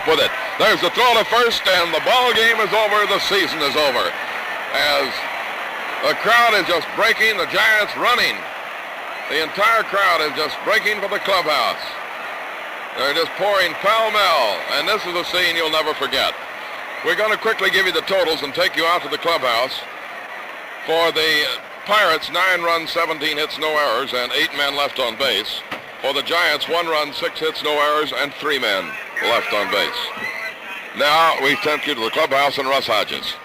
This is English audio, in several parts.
with it. There's the throw to first, and the ball game is over. The season is over. As the crowd is just breaking, the Giants running. The entire crowd is just breaking for the clubhouse. They're just pouring pell-mell, and this is a scene you'll never forget. We're going to quickly give you the totals and take you out to the clubhouse. For the Pirates, 9 runs, 17 hits, no errors, and 8 men left on base. For the Giants, 1 run, 6 hits, no errors, and 3 men left on base. Now we take you to the clubhouse and Russ Hodges.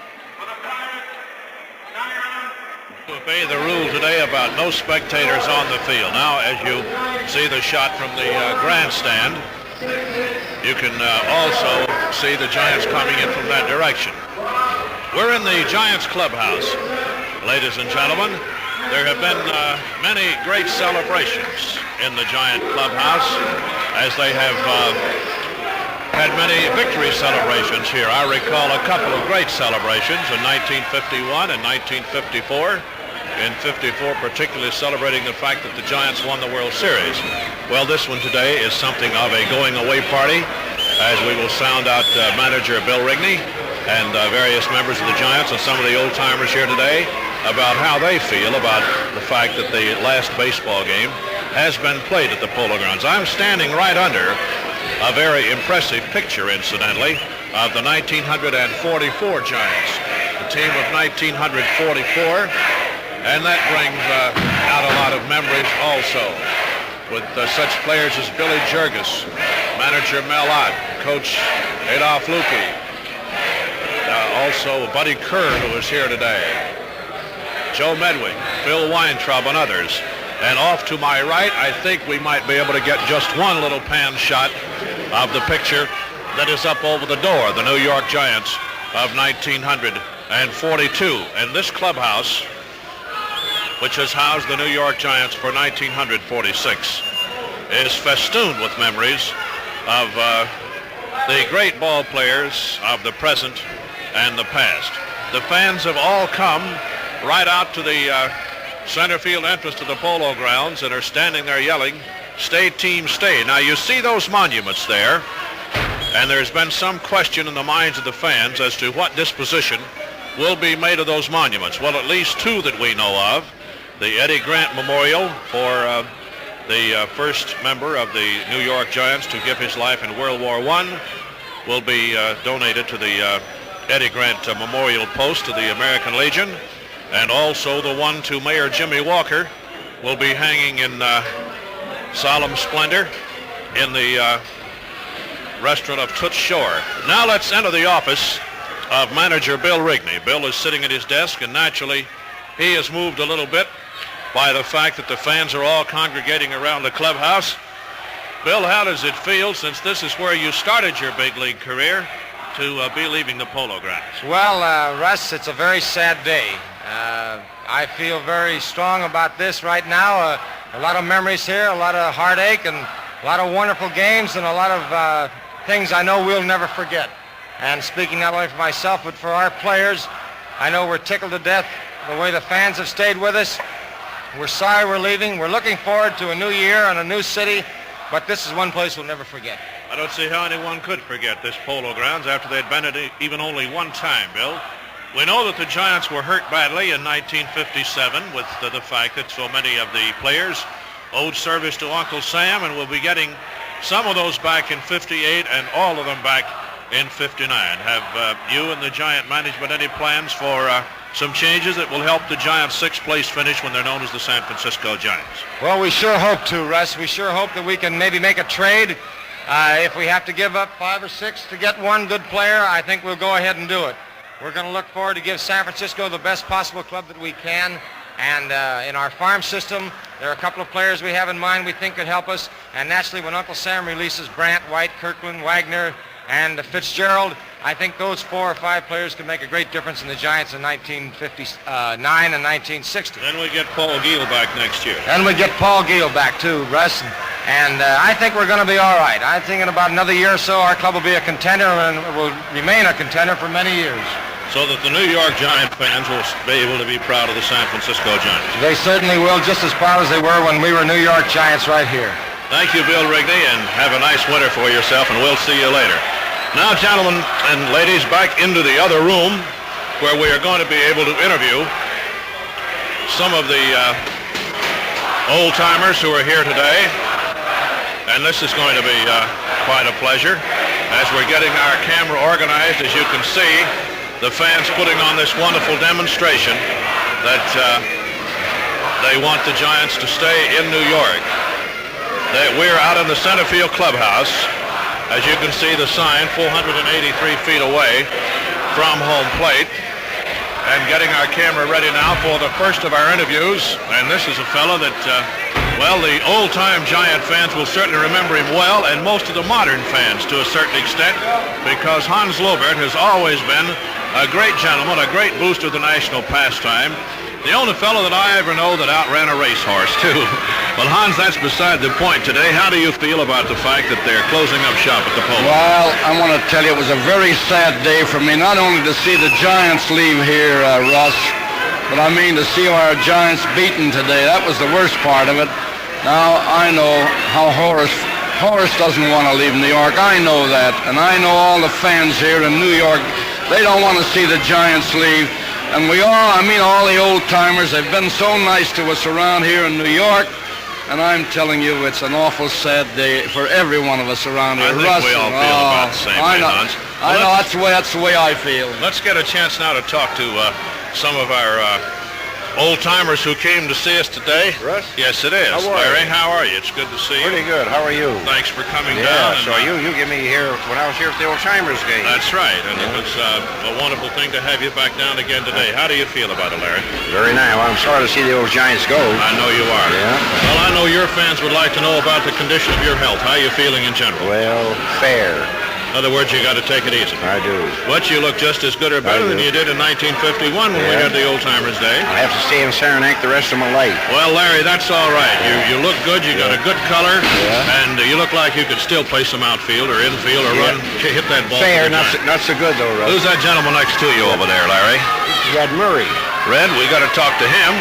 Obey the rule today about no spectators on the field. Now, as you see the shot from the grandstand, you can also see the Giants coming in from that direction. We're in the Giants clubhouse, ladies and gentlemen. There have been many great celebrations in the Giant clubhouse, as they have had many victory celebrations here. I recall a couple of great celebrations in 1951 and 1954. In 54, particularly celebrating the fact that the Giants won the World Series. Well, this one today is something of a going-away party, as we will sound out manager Bill Rigney and various members of the Giants and some of the old-timers here today about how they feel about the fact that the last baseball game has been played at the Polo Grounds. I'm standing right under a very impressive picture, incidentally, of the 1944 Giants, the team of 1944. And that brings out a lot of memories also, with such players as Billy Jurgis, manager Mel Ott, coach Adolph Lupi, also Buddy Kerr, who is here today, Joe Medwig, Phil Weintraub, and others. And off to my right, I think we might be able to get just one little pan shot of the picture that is up over the door, the New York Giants of 1942. And this clubhouse, which has housed the New York Giants for 1946, is festooned with memories of the great ball players of the present and the past. The fans have all come right out to the center field entrance to the Polo Grounds and are standing there yelling, "Stay, team, stay." Now, you see those monuments there, and there's been some question in the minds of the fans as to what disposition will be made of those monuments. Well, at least 2 that we know of. The Eddie Grant Memorial for the first member of the New York Giants to give his life in World War I will be donated to the Eddie Grant Memorial Post to the American Legion. And also the one to Mayor Jimmy Walker will be hanging in solemn splendor in the restaurant of Toots Shore. Now let's enter the office of manager Bill Rigney. Bill is sitting at his desk, and naturally he is moved a little bit by the fact that the fans are all congregating around the clubhouse. Bill, how does it feel, since this is where you started your big league career, to be leaving the Polo Grounds? Well, Russ, it's a very sad day. I feel very strong about this right now. A lot of memories here, a lot of heartache, and a lot of wonderful games, and a lot of things I know we'll never forget. And speaking not only for myself, but for our players, I know we're tickled to death the way the fans have stayed with us. We're sorry we're leaving. We're looking forward to a new year and a new city, but this is one place we'll never forget. I don't see how anyone could forget this Polo Grounds after they'd been at it even only one time, Bill. We know that the Giants were hurt badly in 1957 with the fact that so many of the players owed service to Uncle Sam, and we'll be getting some of those back in 58 and all of them back in 59. Have you and the Giant management any plans for some changes that will help the Giants' 6th place finish when they're known as the San Francisco Giants? Well, we sure hope to, Russ. We sure hope that we can maybe make a trade. If we have to give up 5 or 6 to get one good player, I think we'll go ahead and do it. We're going to look forward to give San Francisco the best possible club that we can. And in our farm system, there are a couple of players we have in mind we think could help us. And naturally, when Uncle Sam releases Brandt, White, Kirkland, Wagner, and Fitzgerald, I think those 4 or 5 players could make a great difference in the Giants in 1959 and 1960. Then we get Paul Giel back next year. And we get Paul Giel back too, Russ. And I think we're going to be all right. I think in about another year or so, our club will be a contender and will remain a contender for many years. So that the New York Giant fans will be able to be proud of the San Francisco Giants. They certainly will, just as proud as they were when we were New York Giants right here. Thank you, Bill Rigney, and have a nice winter for yourself, and we'll see you later. Now, gentlemen and ladies, back into the other room where we are going to be able to interview some of the old-timers who are here today. And this is going to be quite a pleasure as we're getting our camera organized. As you can see, the fans putting on this wonderful demonstration that they want the Giants to stay in New York. We're out in the center field clubhouse. As you can see, the sign 483 feet away from home plate. And getting our camera ready now for the first of our interviews. And this is a fellow that, well, the old-time Giant fans will certainly remember him well, and most of the modern fans to a certain extent, because Hans Lobert has always been a great gentleman, a great booster of the national pastime. The only fellow that I ever know that outran a racehorse, too. Well, Hans, that's beside the point today. How do you feel about the fact that they're closing up shop at the Polo? Well, I want to tell you it was a very sad day for me, not only to see the Giants leave here, Russ, but I mean to see our Giants beaten today. That was the worst part of it. Now, I know how Horace doesn't want to leave New York. I know that. And I know all the fans here in New York, they don't want to see the Giants leave. And all the old-timers, they've been so nice to us around here in New York. And I'm telling you, it's an awful sad day for every one of us around here. I think we all feel about the same way, Hans. I know, that's the way I feel. Let's get a chance now to talk to some of our old-timers who came to see us today. Russ? Yes, it is. Larry, how are you? It's good to see you. Pretty good. How are you? Thanks for coming Yeah, down. so you give me here when I was here at the old-timers game. That's right, and it was a wonderful thing to have you back down again today. How do you feel about it, Larry? Very nice. Well, I'm sorry to see the old Giants go. I know you are. Yeah. Well, I know your fans would like to know about the condition of your health. How are you feeling in general? Well, fair. In other words, you got to take it easy. I do. But you look just as good or better than you did in 1951 when we had the Old Timers Day. I have to stay in Saranac the rest of my life. Well, Larry, that's all right. You look good. You got a good color, and you look like you could still play some outfield or infield or run, hit that ball. Fair, not so good though, Russ. Who's that gentleman next to you over there, Larry? Red Murray. Red, we got to talk to him.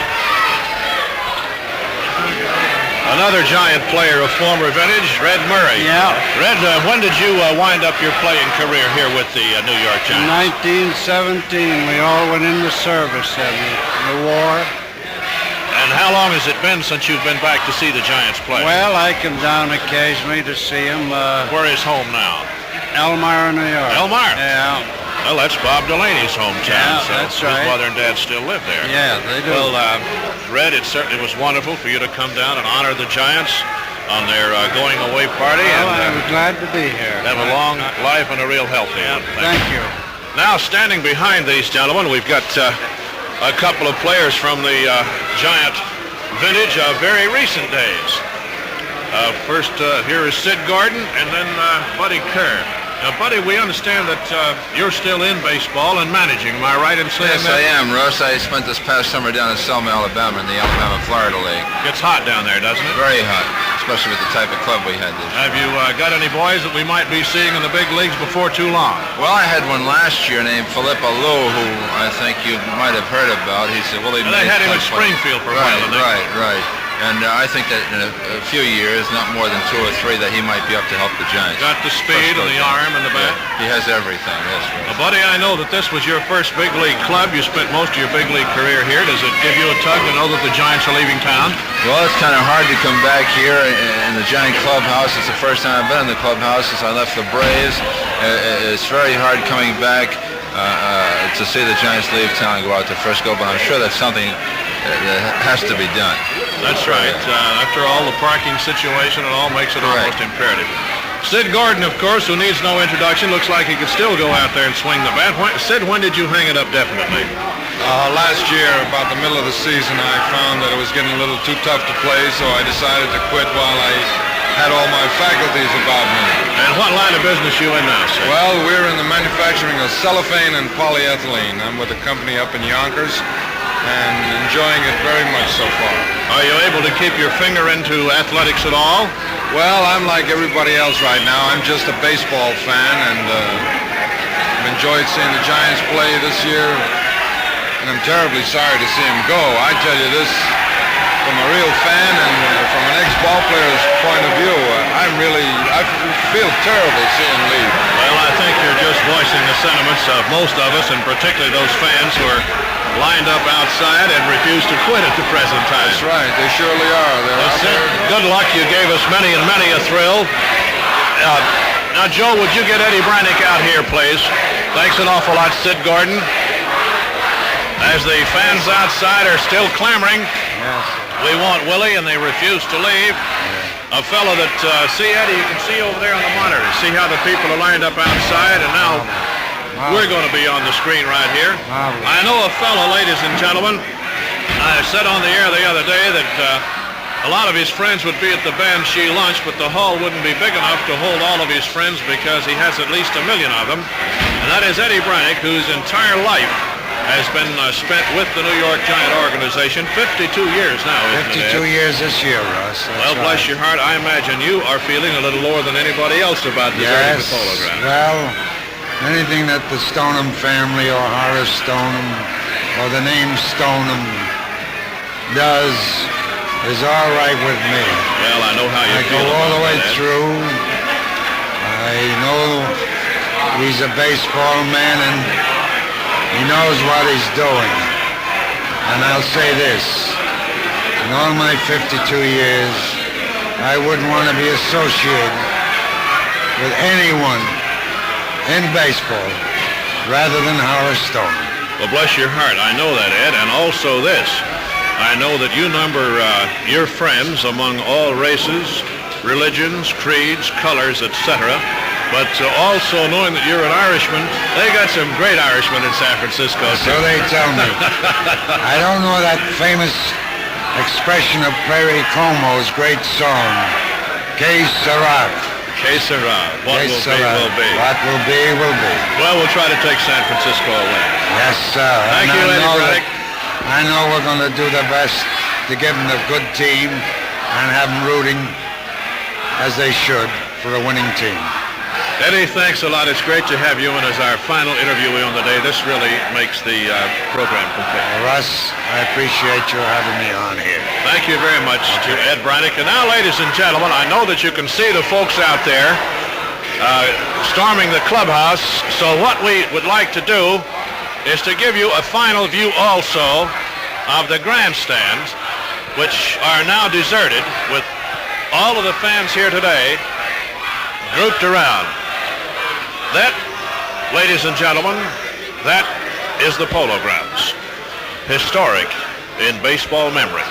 Another Giant player of former vintage, Red Murray. Yeah. Red, when did you wind up your playing career here with the New York In Giants? 1917, we all went into service in the war. And how long has it been since you've been back to see the Giants play? Well, I come down occasionally to see him. Where is home now? Elmira, New York. Elmira? Yeah. Well, that's Bob Delaney's hometown. Yeah, so that's right. His mother and dad still live there. Yeah, they do. Well, Red, it certainly was wonderful for you to come down and honor the Giants on their going-away party. Well, and I was glad to be here. have a long life and a real healthy one. Thank you. Now, standing behind these gentlemen, we've got a couple of players from the Giant vintage of very recent days. First, here is Sid Gordon, and then Buddy Kerr. Now, Buddy, we understand that you're still in baseball and managing. Am I right in saying Yes, that? I am, Russ. I spent this past summer down in Selma, Alabama, in the Alabama-Florida League. Gets hot down there, doesn't it? Very hot, especially with the type of club we had this year. Have you got any boys that we might be seeing in the big leagues before too long? Well, I had one last year named Philippa Lou, who I think you might have heard about. He's a Willie And they Mays had him at type player. Springfield for a while, didn't they? Right. And I think that in a few years, not more than 2 or 3, that he might be up to help the Giants. Got the speed and the arm and the bat. Yeah, he has everything, yes. Well, Buddy, I know that this was your first big league club. You spent most of your big league career here. Does it give you a tug to know that the Giants are leaving town? Well, it's kind of hard to come back here in the Giant clubhouse. It's the first time I've been in the clubhouse since I left the Braves. It's very hard coming back to see the Giants leave town and go out to Frisco, but I'm sure that's something that has to be done. That's right. After all, the parking situation, it all makes it almost imperative. Sid Gordon, of course, who needs no introduction, looks like he could still go out there and swing the bat. Sid, when did you hang it up definitely? Last year, about the middle of the season, I found that it was getting a little too tough to play, so I decided to quit while I had all my faculties about me. And what line of business you in now, Sid? Well, we're in the manufacturing of cellophane and polyethylene. I'm with a company up in Yonkers and enjoying it very much so far. Are you able to keep your finger into athletics at all? Well, I'm like everybody else right now. I'm just a baseball fan, and I've enjoyed seeing the Giants play this year, and I'm terribly sorry to see them go. I tell you this from a real fan and from an ex-ball player's point of view. I feel terrible seeing them leave. Well, I think voicing the sentiments of most of us, and particularly those fans who are lined up outside and refuse to quit at the present time. That's right. They surely are. They're Well, out Sid, there. good luck. You gave us many and many a thrill. Now, Joe, would you get Eddie Branick out here, please? Thanks an awful lot, Sid Gordon. As the fans outside are still clamoring, we want Willie, and they refuse to leave. A fellow that, see, Eddie, you can see over there on the monitor. See how the people are lined up outside, and now we're going to be on the screen right here. I know a fellow, ladies and gentlemen. I said on the air the other day that a lot of his friends would be at the Banshee lunch, but the hall wouldn't be big enough to hold all of his friends because he has at least 1 million of them. And that is Eddie Branick, whose entire life has been spent with the New York Giant organization. 52 years now, isn't it, 52 Ed? years this year, Russ. That's Well, bless right. your heart, I imagine you are feeling a little lower than anybody else about deserting the Polo Grounds. Well, anything that the Stoneham family or Horace Stoneham or the name Stoneham does is all right with me. Well, I know how you I go feel all the about way that, Ed. through. I know he's a baseball man and he knows what he's doing. And I'll say this, in all my 52 years, I wouldn't want to be associated with anyone in baseball rather than Horace Stoneham. Well, bless your heart, I know that, Ed, and also this. I know that you number your friends among all races, religions, creeds, colors, etc. But also knowing that you're an Irishman, they got some great Irishmen in San Francisco. So they tell me. I don't know that famous expression of Prairie Como's great song, Que sera. Que sera. What Que will be, sera. will be. What will be, will be. Well, we'll try to take San Francisco away. Yes, sir. Thank you, Eddie Branick. I know we're going to do the best to give them a good team and have them rooting as they should for a winning team. Eddie, thanks a lot. It's great to have you in as our final interviewee on the day. This really makes the program complete. Russ, I appreciate you having me on here. Thank you very much to Ed Branick. And now, ladies and gentlemen, I know that you can see the folks out there storming the clubhouse. So what we would like to do is to give you a final view also of the grandstands, which are now deserted with all of the fans here today grouped around. That, ladies and gentlemen, that is the Polo Grounds, historic in baseball memory,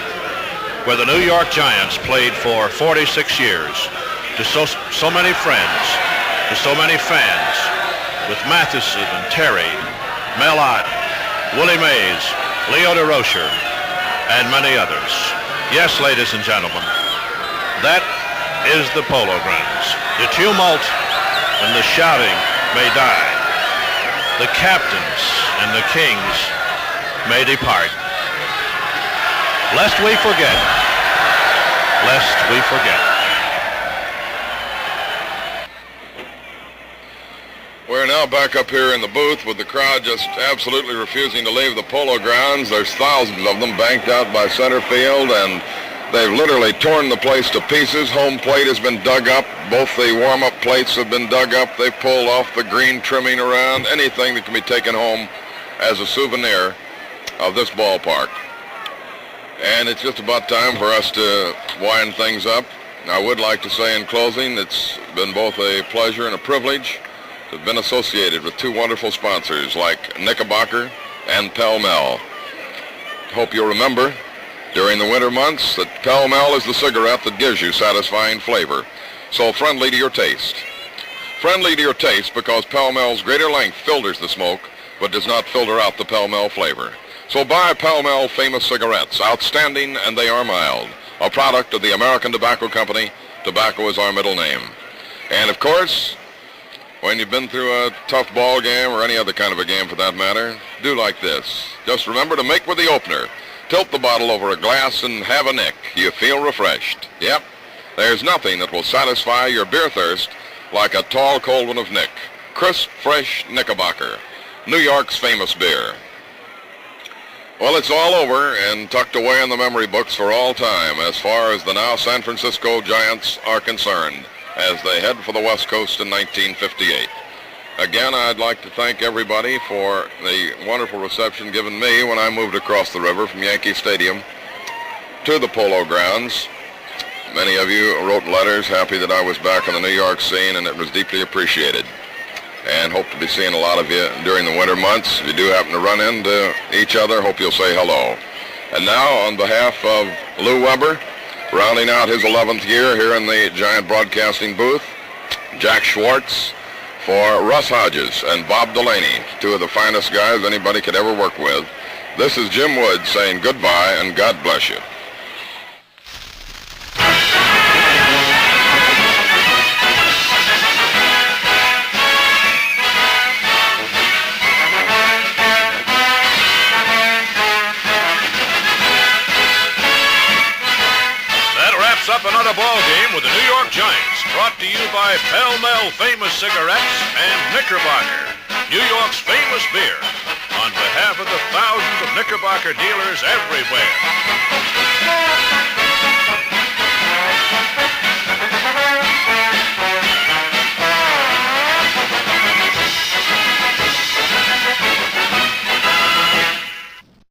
where the New York Giants played for 46 years, to so many friends, to so many fans, with Matheson and Terry, Mel Ott, Willie Mays, Leo DeRocher, and many others. Yes, ladies and gentlemen, that is the Polo Grounds. The tumult and the shouting may die. The captains and the kings may depart. Lest we forget. Lest we forget. We're now back up here in the booth with the crowd just absolutely refusing to leave the Polo Grounds. There's thousands of them banked out by center field, and they've literally torn the place to pieces. Home plate has been dug up. Both the warm-up plates have been dug up. They've pulled off the green trimming around, anything that can be taken home as a souvenir of this ballpark. And it's just about time for us to wind things up. I would like to say in closing, it's been both a pleasure and a privilege to have been associated with two wonderful sponsors like Knickerbocker and Pall Mall. Hope you'll remember during the winter months that Pall Mall is the cigarette that gives you satisfying flavor. So friendly to your taste. Friendly to your taste because Pall Mall's greater length filters the smoke but does not filter out the Pall Mall flavor. So buy Pall Mall famous cigarettes. Outstanding, and they are mild. A product of the American Tobacco Company. Tobacco is our middle name. And of course, when you've been through a tough ball game or any other kind of a game for that matter, do like this. Just remember to make with the opener. Tilt the bottle over a glass and have a nick. You feel refreshed. Yep, there's nothing that will satisfy your beer thirst like a tall, cold one of Nick. Crisp, fresh Knickerbocker, New York's famous beer. Well, it's all over and tucked away in the memory books for all time as far as the now San Francisco Giants are concerned as they head for the West Coast in 1958. Again, I'd like to thank everybody for the wonderful reception given me when I moved across the river from Yankee Stadium to the Polo Grounds. Many of you wrote letters happy that I was back on the New York scene, and it was deeply appreciated. And hope to be seeing a lot of you during the winter months. If you do happen to run into each other, hope you'll say hello. And now, on behalf of Lou Weber, rounding out his 11th year here in the Giant Broadcasting booth, Jack Schwartz, for Russ Hodges and Bob Delaney, two of the finest guys anybody could ever work with. This is Jim Wood saying goodbye and God bless you. Up another ball game with the New York Giants, brought to you by Pall Mall Famous Cigarettes and Knickerbocker, New York's famous beer, on behalf of the thousands of Knickerbocker dealers everywhere.